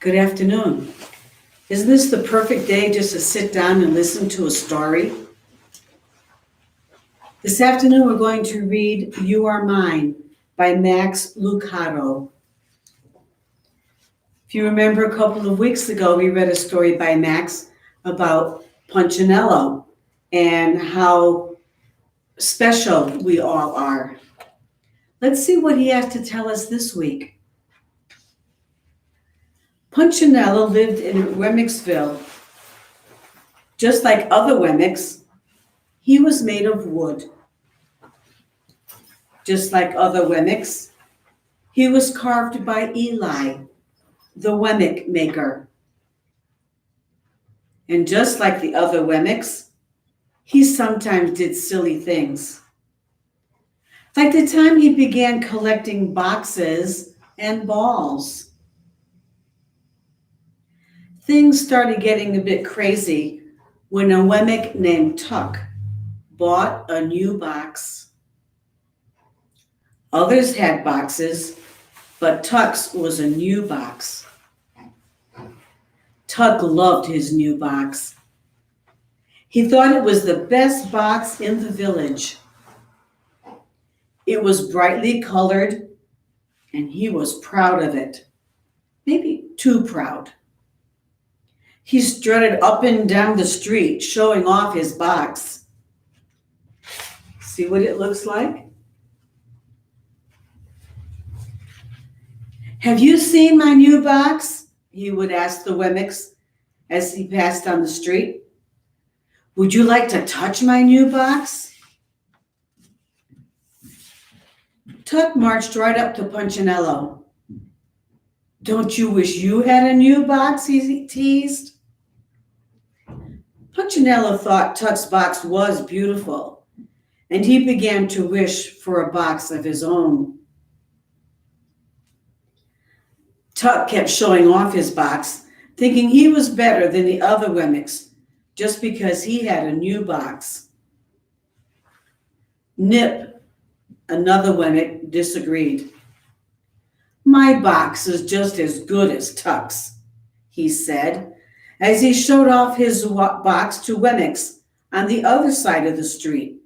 Good afternoon. Isn't this the perfect day just to sit down and listen to a story? This afternoon we're going to read You Are Mine by Max Lucado. If you remember a couple of weeks ago, we read a story by Max about Punchinello and how special we all are. Let's see what he has to tell us this week. Punchinello lived in Wemmicksville. Just like other Wemmicks, he was made of wood. Just like other Wemmicks, he was carved by Eli, the Wemmick maker. And just like the other Wemmicks, he sometimes did silly things. Like the time he began collecting boxes and balls. Things started getting a bit crazy when a Wemmick named Tuck bought a new box. Others had boxes, but Tuck's was a new box. Tuck loved his new box. He thought it was the best box in the village. It was brightly colored, and he was proud of it. Maybe too proud. He strutted up and down the street, showing off his box. See what it looks like? Have you seen my new box? He would ask the Wemmicks as he passed down the street. Would you like to touch my new box? Tuck marched right up to Punchinello. Don't you wish you had a new box? He teased. Punchinello thought Tuck's box was beautiful, and he began to wish for a box of his own. Tuck kept showing off his box, thinking he was better than the other Wemmicks just because he had a new box. Nip, another Wemmick, disagreed. My box is just as good as Tuck's, he said, as he showed off his box to Wemmicks on the other side of the street.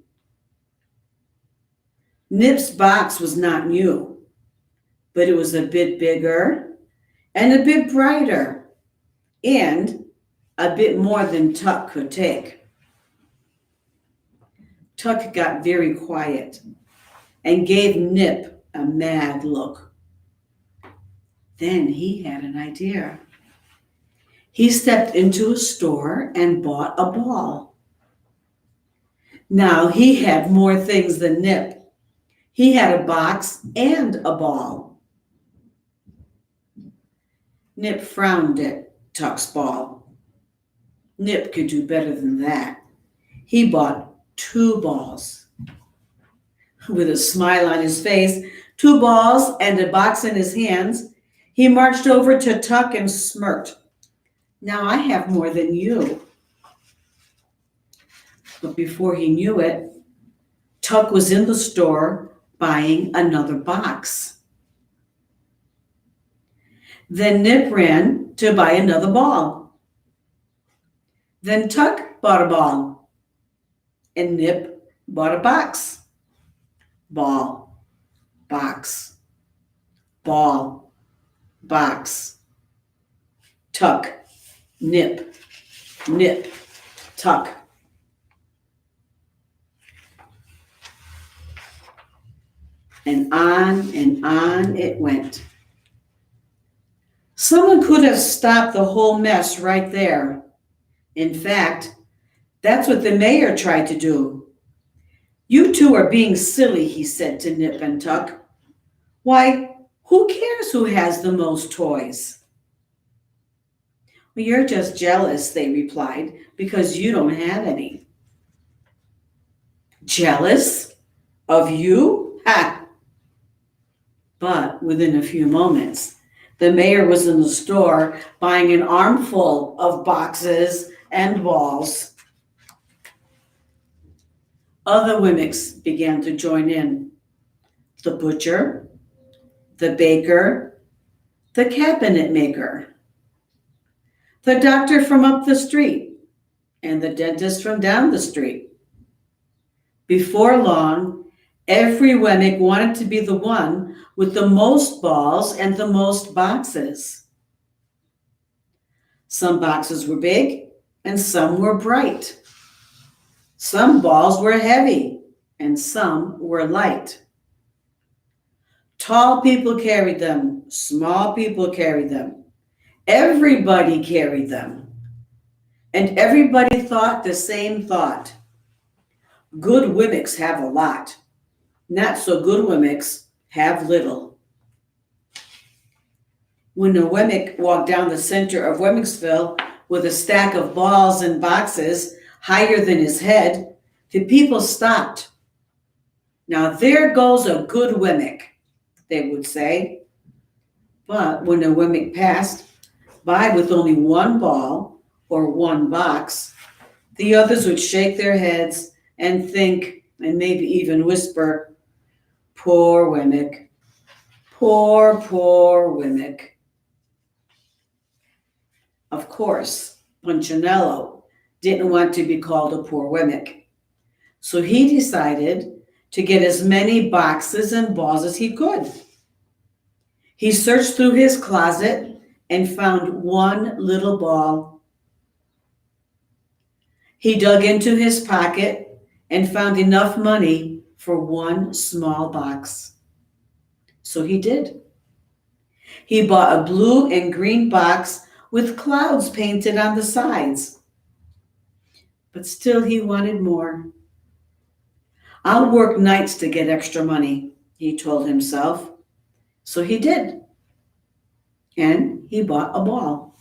Nip's box was not new, but it was a bit bigger and a bit brighter and a bit more than Tuck could take. Tuck got very quiet and gave Nip a mad look. Then he had an idea. He stepped into a store and bought a ball. Now he had more things than Nip. He had a box and a ball. Nip frowned at Tuck's ball. Nip could do better than that. He bought 2 balls. With a smile on his face, 2 balls and a box in his hands, he marched over to Tuck and smirked. Now I have more than you. But before he knew it, Tuck was in the store buying another box. Then Nip ran to buy another ball. Then Tuck bought a ball. And Nip bought a box. Ball, box, ball, box. Tuck, Nip, Nip, Tuck. And on it went. Someone could have stopped the whole mess right there. In fact, that's what the mayor tried to do. You two are being silly, he said to Nip and Tuck. Why, who cares who has the most toys? Well, you're just jealous, they replied, because you don't have any. Jealous? Of you? Ha! But within a few moments, the mayor was in the store buying an armful of boxes and balls. Other Wemmicks began to join in. The butcher, the baker, the cabinet maker. the doctor from up the street, and the dentist from down the street. Before long, every Wemmick wanted to be the one with the most balls and the most boxes. Some boxes were big and some were bright. Some balls were heavy and some were light. Tall people carried them, small people carried them. Everybody carried them. And everybody thought the same thought. Good Wimmicks have a lot. Not so good Wimmicks have little. When a Wemmick walked down the center of Wemmicksville with a stack of balls and boxes higher than his head, the people stopped. Now there goes a good Wemmick, they would say. But when a Wemmick passed by with only one ball or one box, the others would shake their heads and think, and maybe even whisper, "Poor Wemmick, poor Wemmick." Of course, Punchinello didn't want to be called a poor Wemmick, so he decided to get as many boxes and balls as he could. He searched through his closet and found one little ball. He dug into his pocket and found enough money for one small box. So he did. He bought a blue and green box with clouds painted on the sides. But still he wanted more. "I'll work nights to get extra money," he told himself. So he did. And he bought a ball.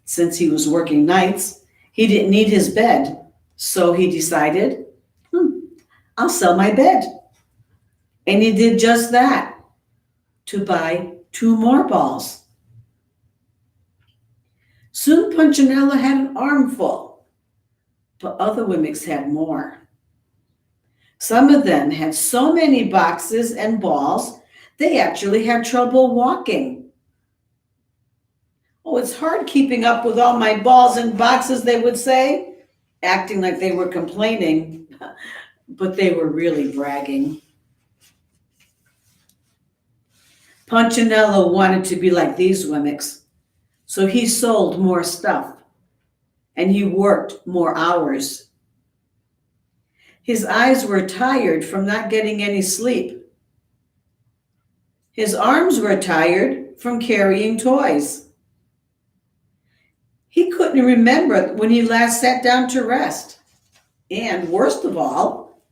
Since he was working nights, he didn't need his bed. So he decided, I'll sell my bed. And he did just that, to buy 2 more balls. Soon Punchinello had an armful, but other Wimmicks had more. Some of them had so many boxes and balls, they actually had trouble walking. "Oh, it's hard keeping up with all my balls and boxes," they would say, acting like they were complaining, but they were really bragging. Punchinello wanted to be like these Wimmicks, so he sold more stuff, and he worked more hours. His eyes were tired from not getting any sleep. His arms were tired from carrying toys. He couldn't remember when he last sat down to rest. And worst of all,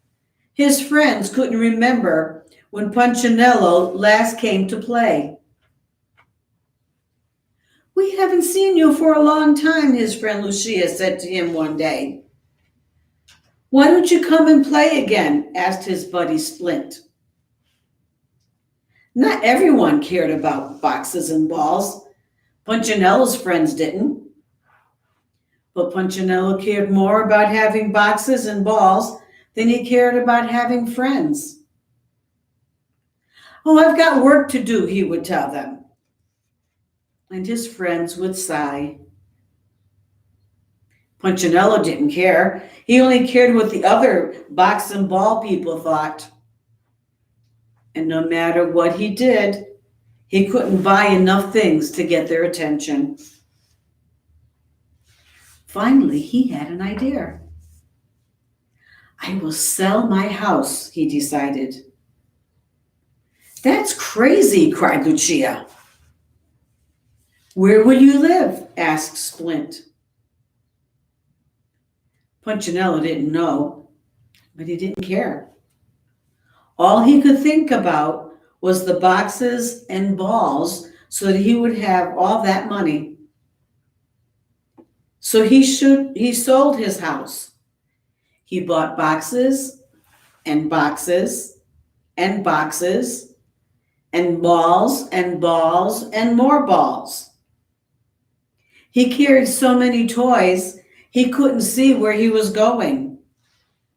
his friends couldn't remember when Punchinello last came to play. "We haven't seen you for a long time," his friend Lucia said to him one day. "Why don't you come and play again?" asked his buddy Splint. Not everyone cared about boxes and balls. Punchinello's friends didn't. But Punchinello cared more about having boxes and balls than he cared about having friends. "Oh, I've got work to do," he would tell them. And his friends would sigh. Punchinello didn't care. He only cared what the other box and ball people thought. And no matter what he did, he couldn't buy enough things to get their attention. Finally, he had an idea. "I will sell my house," he decided. "That's crazy," cried Lucia. "Where will you live?" asked Splint. Punchinello didn't know, but he didn't care. All he could think about was the boxes and balls so that he would have all that money. So he sold his house. He bought boxes and boxes and boxes and balls and balls and more balls. He carried so many toys, he couldn't see where he was going.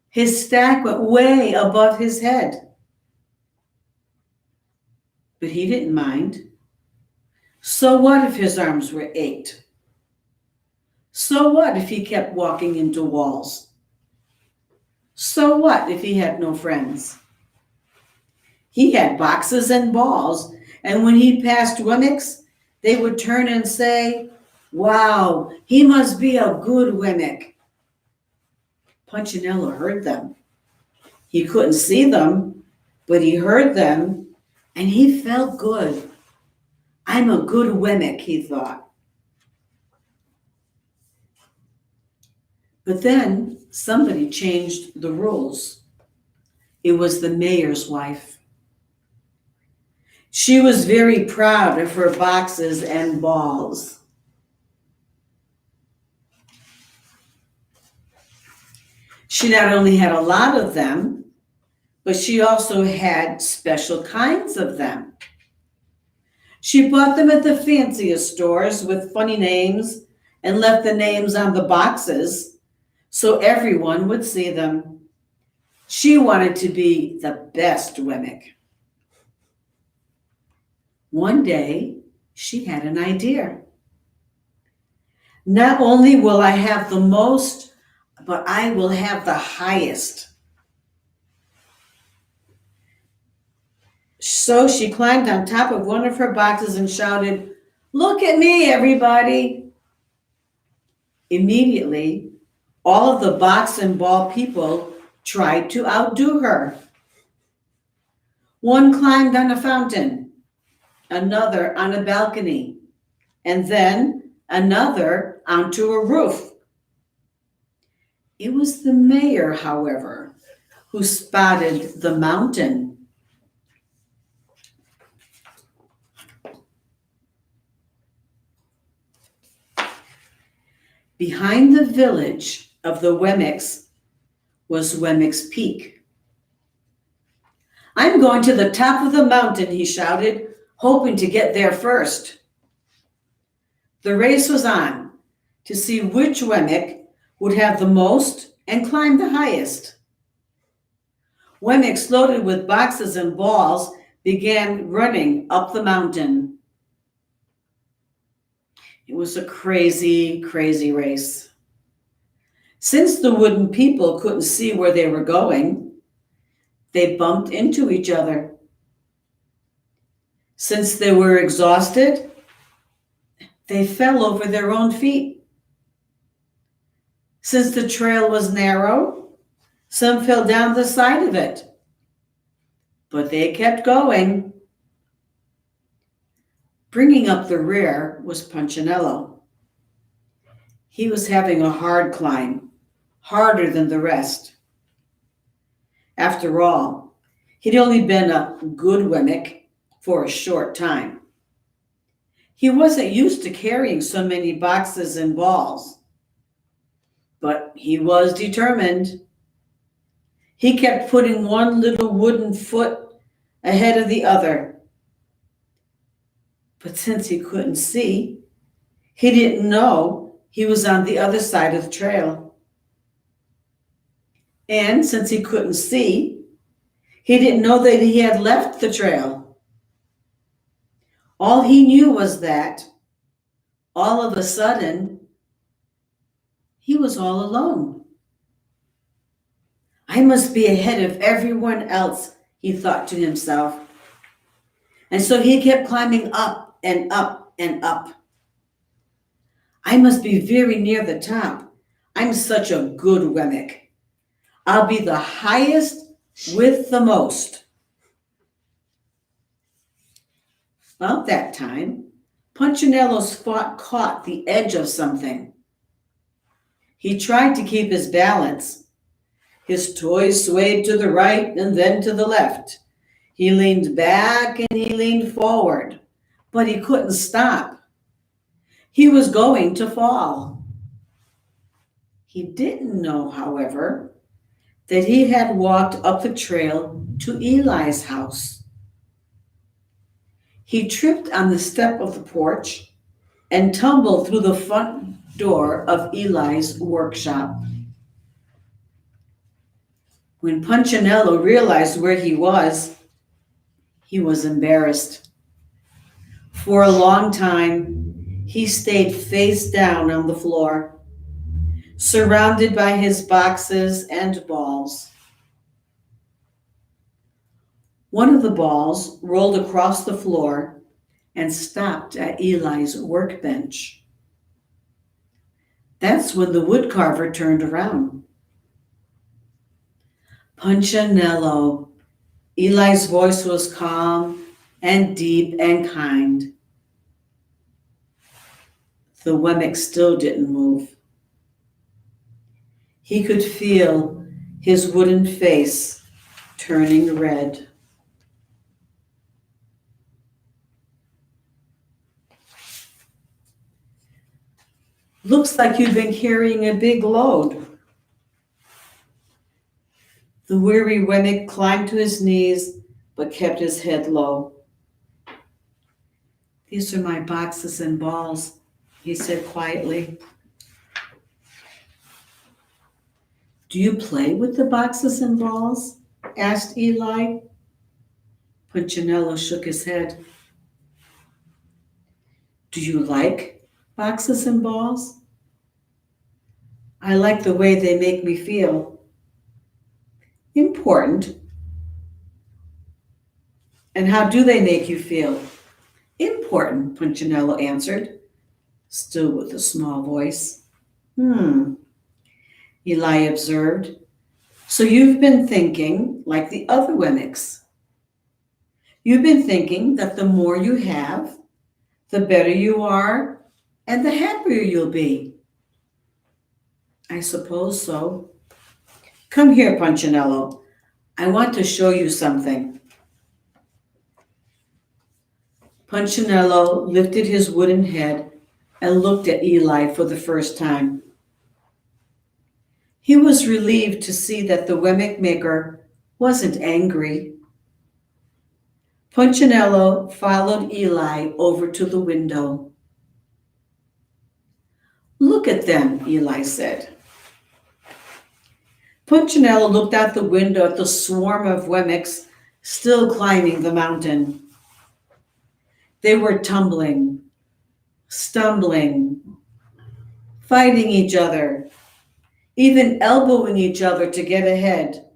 His stack went way above his head. But he didn't mind. So what if his arms were ached? So what if he kept walking into walls? So what if he had no friends? He had boxes and balls, and when he passed Wemmicks, they would turn and say, "Wow, he must be a good Wemmick." Punchinello heard them. He couldn't see them, but he heard them, and he felt good. "I'm a good Wemmick," he thought. But then somebody changed the rules. It was the mayor's wife. She was very proud of her boxes and balls. She not only had a lot of them, but she also had special kinds of them. She bought them at the fanciest stores with funny names and left the names on the boxes so everyone would see them. She wanted to be the best Wemmick. One day, she had an idea. Not only will I have the most, but I will have the highest. So she climbed on top of one of her boxes and shouted, "Look at me, everybody." Immediately, all of the box and ball people tried to outdo her. One climbed on a fountain, another on a balcony, and then another onto a roof. It was the mayor, however, who spotted the mountain. Behind the village of the Wemmicks was Wemmick's Peak. "I'm going to the top of the mountain," he shouted, hoping to get there first. The race was on to see which Wemmick would have the most and climb the highest. Wemmicks loaded with boxes and balls began running up the mountain. It was a crazy, crazy race. Since the wooden people couldn't see where they were going, they bumped into each other. Since they were exhausted, they fell over their own feet. Since the trail was narrow, some fell down the side of it. But they kept going. Bringing up the rear was Punchinello. He was having a hard climb, harder than the rest. After all, he'd only been a good Wemmick for a short time. He wasn't used to carrying so many boxes and balls, but he was determined. He kept putting one little wooden foot ahead of the other. But since he couldn't see, he didn't know he was on the other side of the trail. And since he couldn't see, he didn't know that he had left the trail. All he knew was that, all of a sudden, he was all alone. "I must be ahead of everyone else," he thought to himself. And so he kept climbing up and up and up. "I must be very near the top. I'm such a good Wemmick. I'll be the highest with the most." About that time, Punchinello's foot caught the edge of something. He tried to keep his balance. His toys swayed to the right and then to the left. He leaned back and he leaned forward, but he couldn't stop. He was going to fall. He didn't know, however, that he had walked up the trail to Eli's house. He tripped on the step of the porch and tumbled through the front door of Eli's workshop. When Punchinello realized where he was embarrassed. For a long time, he stayed face down on the floor, surrounded by his boxes and balls. One of the balls rolled across the floor and stopped at Eli's workbench. That's when the woodcarver turned around. Punchinello. Eli's voice was calm and deep and kind. The Wemmick still didn't move. He could feel his wooden face turning red. Looks like you've been carrying a big load. The weary Wemmick climbed to his knees, but kept his head low. These are my boxes and balls, he said quietly. Do you play with the boxes and balls? Asked Eli. Punchinello shook his head. Do you like boxes and balls? I like the way they make me feel. Important. And how do they make you feel? Important, Punchinello answered, still with a small voice. Eli observed. So you've been thinking like the other Wemmicks. You've been thinking that the more you have, the better you are, and the happier you'll be. I suppose so. Come here, Punchinello. I want to show you something. Punchinello lifted his wooden head and looked at Eli for the first time. He was relieved to see that the Wemmick maker wasn't angry. Punchinello followed Eli over to the window. Look at them, Eli said. Punchinello looked out the window at the swarm of Wemmicks still climbing the mountain. They were tumbling, stumbling, fighting each other, even elbowing each other to get ahead.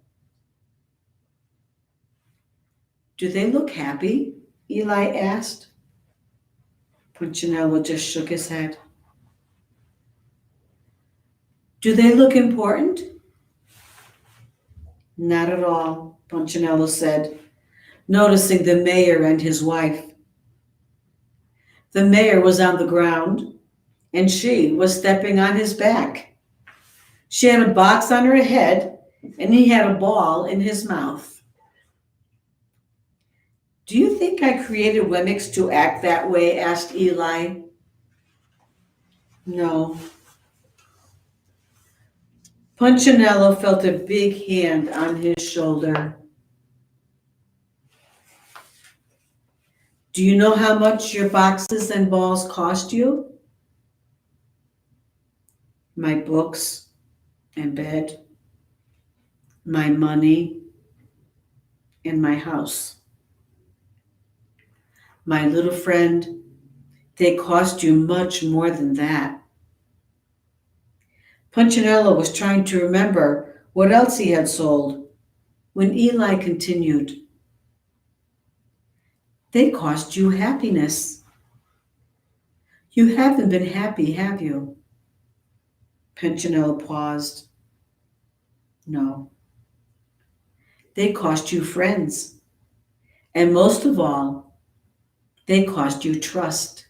Do they look happy? Eli asked. Punchinello just shook his head. Do they look important? Not at all, Punchinello said, noticing the mayor and his wife. The mayor was on the ground, and she was stepping on his back. She had a box on her head, and he had a ball in his mouth. Do you think I created Wemmicks to act that way? Asked Eli. No. Punchinello felt a big hand on his shoulder. Do you know how much your boxes and balls cost you? My books and bed, my money, and my house. My little friend, they cost you much more than that. Punchinello was trying to remember what else he had sold when Eli continued. They cost you happiness. You haven't been happy, have you? Punchinello paused. No. They cost you friends. And most of all, they cost you trust.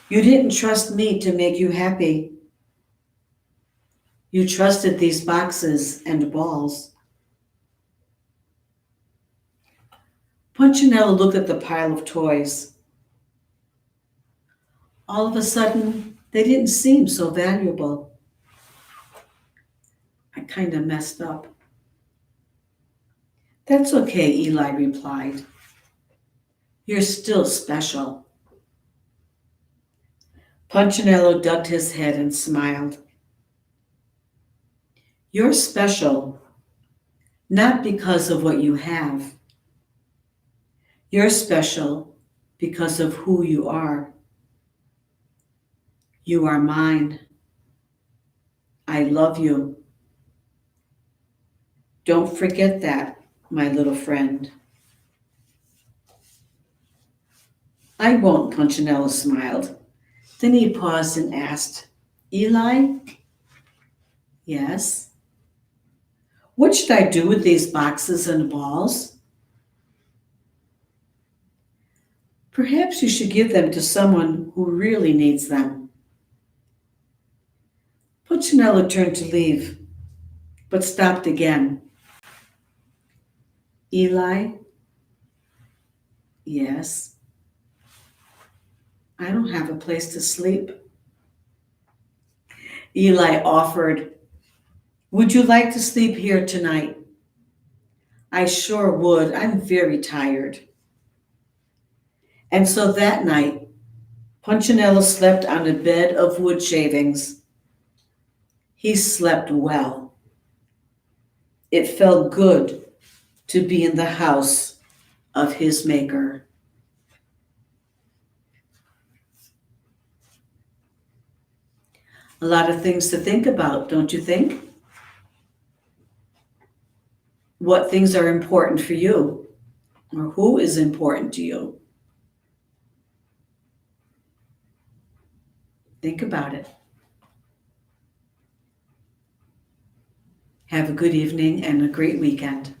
You didn't trust me to make you happy. You trusted these boxes and balls. Punchinello looked at the pile of toys. All of a sudden, they didn't seem so valuable. I kind of messed up. That's okay, Eli replied. You're still special. Punchinello ducked his head and smiled. You're special, not because of what you have. You're special because of who you are. You are mine. I love you. Don't forget that, my little friend. I won't, Punchinello smiled. Then he paused and asked, Eli? Yes. What should I do with these boxes and balls? Perhaps you should give them to someone who really needs them. Punchinello turned to leave, but stopped again. Eli? Yes. I don't have a place to sleep. Eli offered, Would you like to sleep here tonight? I sure would. I'm very tired. And so that night, Punchinello slept on a bed of wood shavings. He slept well. It felt good to be in the house of his maker. A lot of things to think about, don't you think? What things are important for you, or who is important to you? Think about it. Have a good evening and a great weekend.